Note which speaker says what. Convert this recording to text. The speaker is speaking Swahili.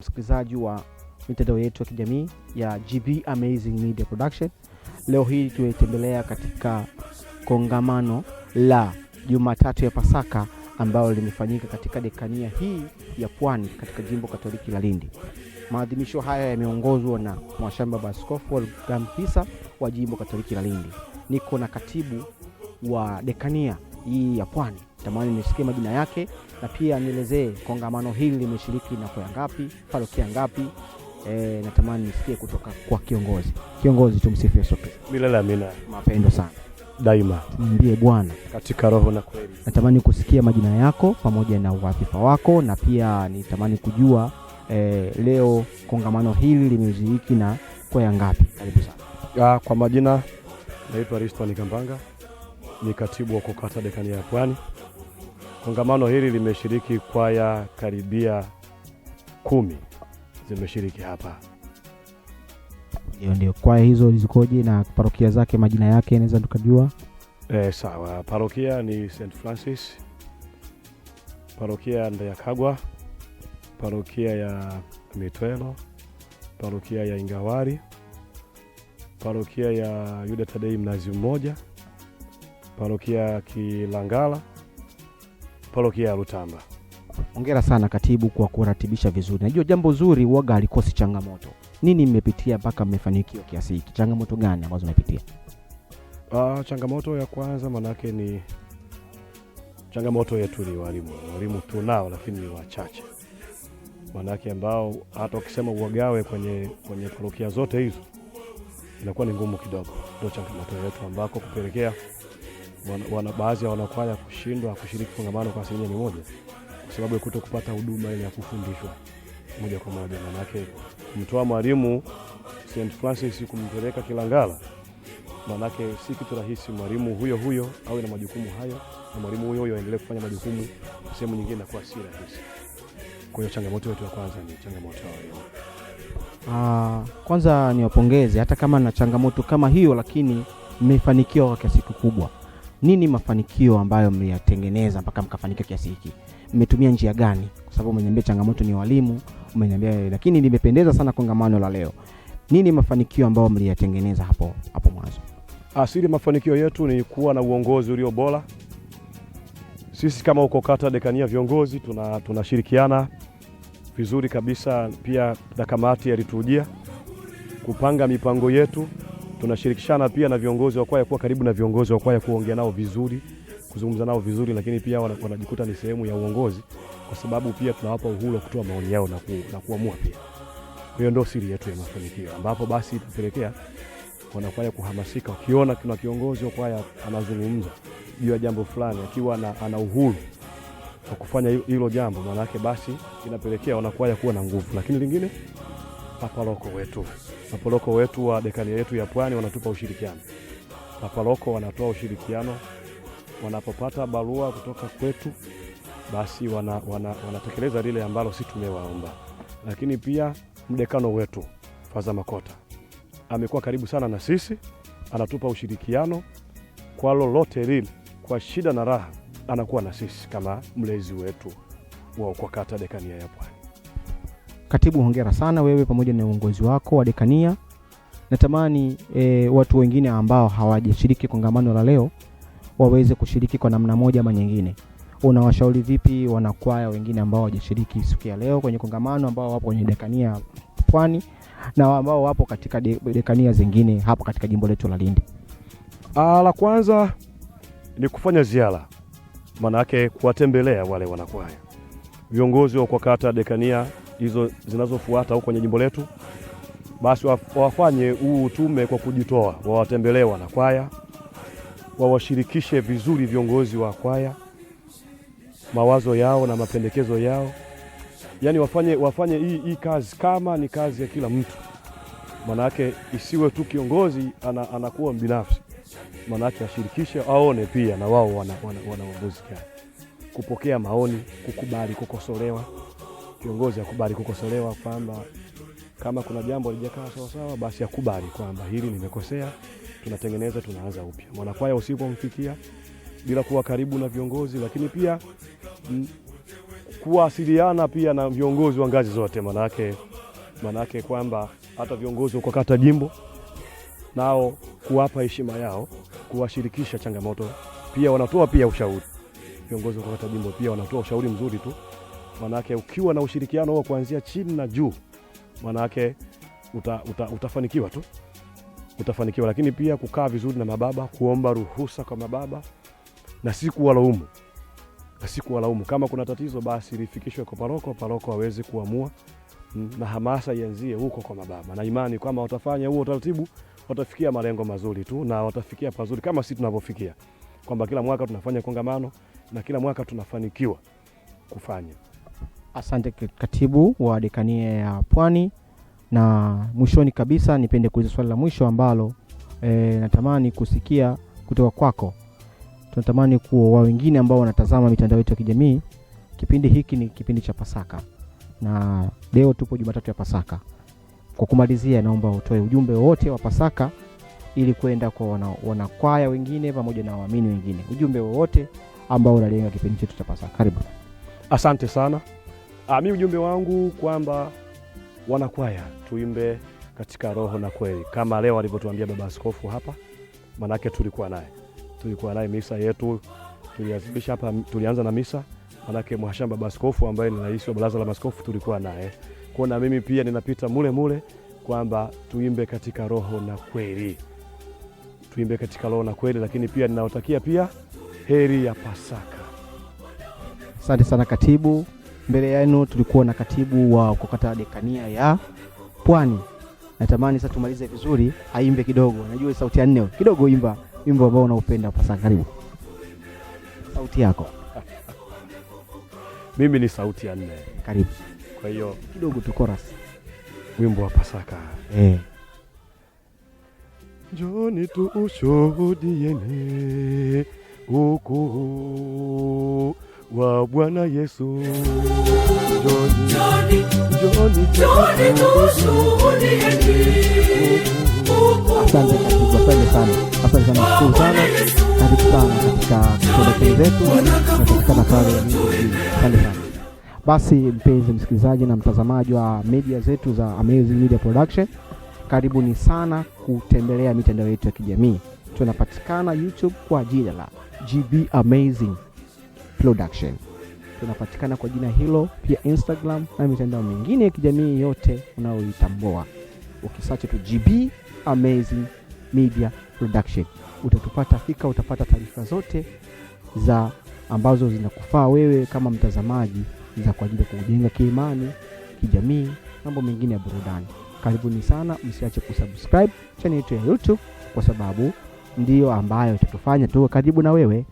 Speaker 1: Msikilizaji wa mitandao yetu ya kijamii ya GB Amazing Media Production. Leo hii tumetembelea katika kongamano la Jumatatu ya Pasaka ambalo limefanyika katika dekania hii ya Pwani katika Jimbo Katoliki la Lindi. Maadhimisho haya yameongozwa na Mwashamba Baskofu Wolfgang Pisa wa Jimbo Katoliki la Lindi. Niko na katibu wa dekania hii ya Pwani. Tamani nisikie majina yake na pia nielezee kongamano hili limeshiriki na kwa ngapi, parokia ngapi. Natamani nisikie kutoka kwa kiongozi. Kiongozi, tumsifu Yesu Kristo.
Speaker 2: Milele amina.
Speaker 1: Mapendo sana.
Speaker 2: Daima.
Speaker 1: Ndiye Bwana.
Speaker 2: Katika roho na kweli.
Speaker 1: Natamani kusikia majina yako pamoja na wadhifa wako, na pia nitamani kujua leo kongamano hili limeshiriki na kwa ngapi. Karibu sana.
Speaker 2: Kwa majina naitwa Risto Nikambanga, ni katibu wa kokata dekania ya Pwani. Kongamano hili limeshiriki kwaya karibia 10 zimeshiriki hapa.
Speaker 1: Ndio kwaya hizo zikoje na parokia zake majina yake naweza tukajua?
Speaker 2: Sawa. Parokia ni St. Francis, parokia ya Kagwa, parokia ya Mitwelo, parokia ya Ingawari, parokia ya Yuda Tadei Mnazi Mmoja, parokia ya Kilangala, parokia ya Rutamba.
Speaker 1: Hongera sana katibu kwa kuratibisha vizuri. Najua jambo zuri huaga halikosi changamoto. Nini mmepitia mpaka mmefanikiwa kiasi hiki? Changamoto gani ambazo mmepitia?
Speaker 2: Changamoto ya kwanza manake ni changamoto yetu ni walimu. Walimu tunao lakini ni wachache. Manake ambao hata ukisema uwagawe kwenye parokia zote hizo inakuwa ni ngumu kidogo. Ndio changamoto yetu ambako kupelekea baadhi ya wanakwaya kushindwa kushiriki kongamano kwa asilimia moja kwa sababu ya kutokupata huduma ile ya kufundishwa moja kwa moja. Manake kumtoa mwalimu St. Francis kumpeleka Kilangala manake si kitu rahisi. Mwalimu huyo awe na majukumu hayo na mwalimu huyo aendelee kufanya majukumu sehemu nyingine na kwa si rahisi. Kwa hiyo changamoto yetu ya kwanza ni changamoto ya walimu.
Speaker 1: Kwanza niwapongeze hata kama na changamoto kama hiyo, lakini mmefanikiwa kwa kiasi kikubwa. Nini mafanikio ambayo mliyatengeneza mpaka mkafanikiwa kiasi hiki? Mmetumia njia gani? Kwa sababu umeniambia changamoto ni walimu, umeniambia, lakini nimependeza sana kongamano la leo. Nini mafanikio ambayo mliyatengeneza hapo mwanzo?
Speaker 2: Asili mafanikio yetu ni kuwa na uongozi ulio bora. Sisi kama uko kata dekania viongozi tunashirikiana vizuri kabisa, pia na kamati yalitujia kupanga mipango yetu. Tunashirikishana pia na viongozi wa kwaya, kuwa karibu na viongozi wa kwaya, kuongea nao vizuri, kuzungumza nao vizuri, lakini pia wanajikuta ni sehemu ya uongozi kwa sababu pia tunawapa uhuru kutoa maoni yao na kuamua pia. Hiyo ndio siri yetu ya mafanikio, ambapo basi itapelekea wanakwaya kuhamasika. Ukiona kuna kiongozi wa kwaya anazungumza juu ya jambo fulani akiwa ana uhuru wa kufanya hilo jambo, maana yake basi inapelekea wanakwaya kuwa na nguvu. Lakini lingine, Papaloko wetu wa dekania yetu ya Pwani wanatupa ushirikiano. Papaloko wanatoa ushirikiano wanapopata barua kutoka kwetu, basi wanatekeleza lile ambalo sisi tumewaomba. Lakini pia mdekano wetu Faza Makota amekuwa karibu sana na sisi, anatupa ushirikiano kwa lolote lile, kwa shida na raha anakuwa na sisi kama mlezi wetu wa kwa kata dekania ya Pwani.
Speaker 1: Katibu, hongera sana wewe pamoja na uongozi wako wa dekania. Natamani watu wengine ambao hawajashiriki kongamano la leo waweze kushiriki kwa namna moja ama nyingine. Unawashauri vipi wanakwaya wengine ambao hawajashiriki siku ya leo kwenye kongamano, ambao wapo kwenye dekania Pwani na ambao wapo katika dekania zingine hapa katika jimbo letu la Lindi?
Speaker 2: La kwanza ni kufanya ziara, maana yake kuwatembelea wale wanakwaya. Viongozi wa kwa kata dekania hizo zinazofuata huko kwenye jimbo letu, basi wafanye utume kwa kujitoa, wawatembelee wanakwaya, wawashirikishe vizuri viongozi wa kwaya mawazo yao na mapendekezo yao. Yaani wafanye hii kazi kama ni kazi ya kila mtu. Maana yake isiwe tu kiongozi anakuwa binafsi. Maana yake ashirikishe, aone pia na wao wana uongozi gani. Kupokea maoni, kukubali kukosolewa. Kiongozi akubali kukosolewa kwamba kama kuna jambo halijakaa sawa sawa, basi akubali kwamba hili nimekosea, tunatengeneza, tunaanza upya. Mwanakwaya usipomfikia bila kuwa karibu na viongozi, lakini pia kuwasiliana pia na viongozi wa ngazi zote, manake kwamba hata viongozi kwa kata jimbo nao kuwapa heshima yao, kuwashirikisha changamoto, pia wanatoa pia ushauri. Viongozi kwa kata jimbo pia wanatoa ushauri mzuri tu, manake ukiwa na ushirikiano huo kuanzia chini na juu, manake utafanikiwa tu, utafanikiwa. Lakini pia kukaa vizuri na mababa, kuomba ruhusa kwa mababa na si kuwalaumu. Kama kuna tatizo basi lifikishwe kwa paroko waweze kuamua, na hamasa ianzie huko kwa mababa, na imani kama watafanya huo utaratibu watafikia malengo mazuri tu, na watafikia pazuri kama sisi tunavyofikia, kwamba kila mwaka tunafanya kongamano na kila mwaka tunafanikiwa kufanya.
Speaker 1: Asante katibu wa dekania ya Pwani. Na mwishoni kabisa nipende kuuliza swali la mwisho ambalo natamani kusikia kutoka kwako. Tunatamani kuwa wengine ambao wanatazama mitandao yetu ya kijamii, kipindi hiki ni kipindi cha Pasaka na leo tupo Jumatatu ya Pasaka. Kwa kumalizia, naomba utoe ujumbe wote wa Pasaka ili kwenda kwa wanakwaya wengine pamoja na waamini wengine. Ujumbe wote ambao unalenga kipindi chetu cha Pasaka. Karibu.
Speaker 2: Asante sana. Mimi ujumbe wangu kwamba wanakwaya tuimbe katika roho na kweli, kama leo alivyotuambia baba askofu hapa, manake tulikuwa naye misa yetu tuliazimisha hapa. Tulianza na misa, manake mhashamu baba askofu ambaye ni rais wa baraza la maaskofu tulikuwa naye. Kwa na mimi pia ninapita mule kwamba tuimbe katika roho na kweli, lakini pia ninawatakia pia heri ya Pasaka.
Speaker 1: Asante sana katibu. Mbele yenu tulikuwa na katibu wa kukata dekania ya Pwani. Natamani sasa tumalize vizuri, aimbe kidogo. Najua sauti ya nne kidogo, imba wimbo ambao unaupenda Pasaka. Karibu. Sauti yako.
Speaker 2: Mimi ni sauti ya nne.
Speaker 1: Karibu.
Speaker 2: Kwa hiyo
Speaker 1: kidogo tu chorus.
Speaker 2: Wimbo wa Pasaka. Njoni tushuhudieni ukuu wa Bwana Yesu. Njoni tushuhudieni.
Speaker 1: Asante katibu, asante sana. Shukuru sana. Karibu sana katika kipindi chetu katika nafasi ya Mungu. Asante sana. Basi mpenzi msikilizaji na mtazamaji wa media zetu za Amazing Media Production, karibuni sana kutembelea mitandao yetu ya kijamii. Tunapatikana YouTube kwa jina la GB Amazing Production. Tunapatikana kwa jina hilo, pia Instagram na mitandao mingine ya kijamii yote unaoitambua. Ukisearch tu GB Amazing Media Production utatupata fika, utapata taarifa zote za ambazo zinakufaa wewe kama mtazamaji, za kwa ajili ya kujenga kiimani, kijamii, mambo mengine ya burudani. Karibuni sana, msiache kusubscribe channel yetu ya YouTube kwa sababu ndio ambayo itatufanya tuwe karibu na wewe.